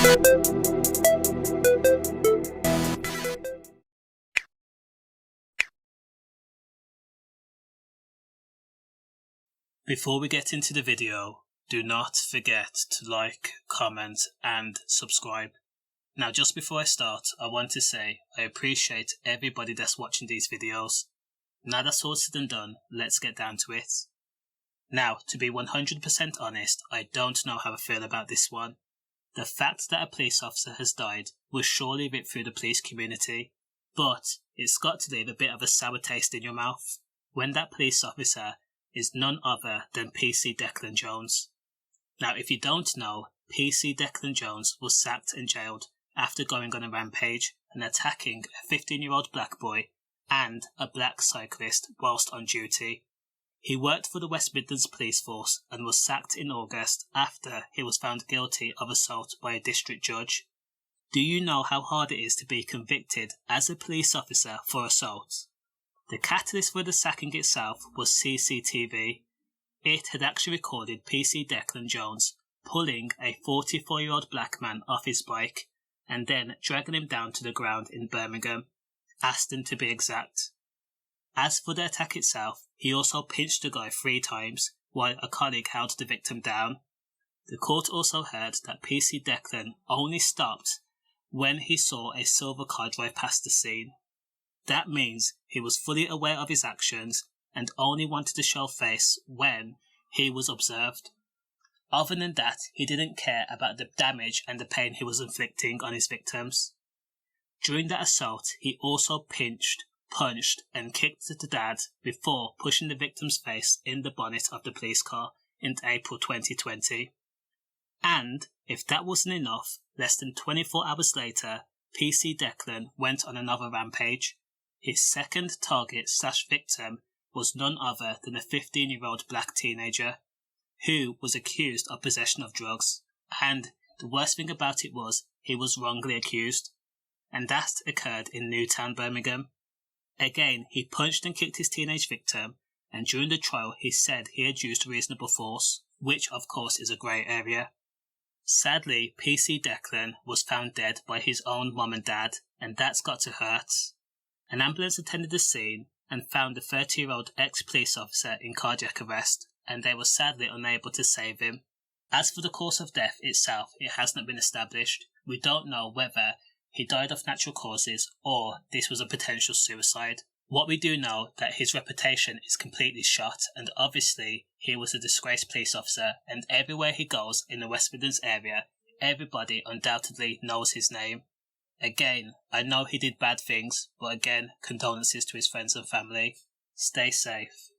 Before we get into the video, do not forget to like, comment and subscribe. Now just before I start, I want to say I appreciate everybody that's watching these videos. Now that's all said and done, let's get down to it. Now, to be 100% honest, I don't know how I feel about this one. The fact that a police officer has died will surely rip through the police community, but it's got to leave a bit of a sour taste in your mouth when that police officer is none other than PC Declan Jones. Now, if you don't know, PC Declan Jones was sacked and jailed after going on a rampage and attacking a 15-year-old black boy and a black cyclist whilst on duty. He worked for the West Midlands Police Force and was sacked in August after he was found guilty of assault by a district judge. Do you know how hard it is to be convicted as a police officer for assault? The catalyst for the sacking itself was CCTV. It had actually recorded PC Declan Jones pulling a 44-year-old black man off his bike and then dragging him down to the ground in Birmingham, Aston to be exact. As for the attack itself, he also pinched the guy 3 times while a colleague held the victim down. The court also heard that PC Declan only stopped when he saw a silver car drive past the scene. That means he was fully aware of his actions and only wanted to show face when he was observed. Other than that, he didn't care about the damage and the pain he was inflicting on his victims. During that assault, he also pinched, punched and kicked the dad before pushing the victim's face in the bonnet of the police car in April 2020. And if that wasn't enough, less than 24 hours later, PC Declan went on another rampage. His second target/victim was none other than a 15-year-old black teenager who was accused of possession of drugs. And the worst thing about it was he was wrongly accused. And that occurred in Newtown, Birmingham. Again, he punched and kicked his teenage victim, and during the trial he said he had used reasonable force, which of course is a grey area. Sadly, PC Declan was found dead by his own mum and dad, and that's got to hurt. An ambulance attended the scene and found the 30-year-old ex-police officer in cardiac arrest, and they were sadly unable to save him. As for the cause of death itself, it has not been established. We don't know whether he died of natural causes or this was a potential suicide. What we do know that his reputation is completely shot, and obviously he was a disgraced police officer, and everywhere he goes in the West Midlands area, everybody undoubtedly knows his name. Again, I know he did bad things, but again, condolences to his friends and family. Stay safe.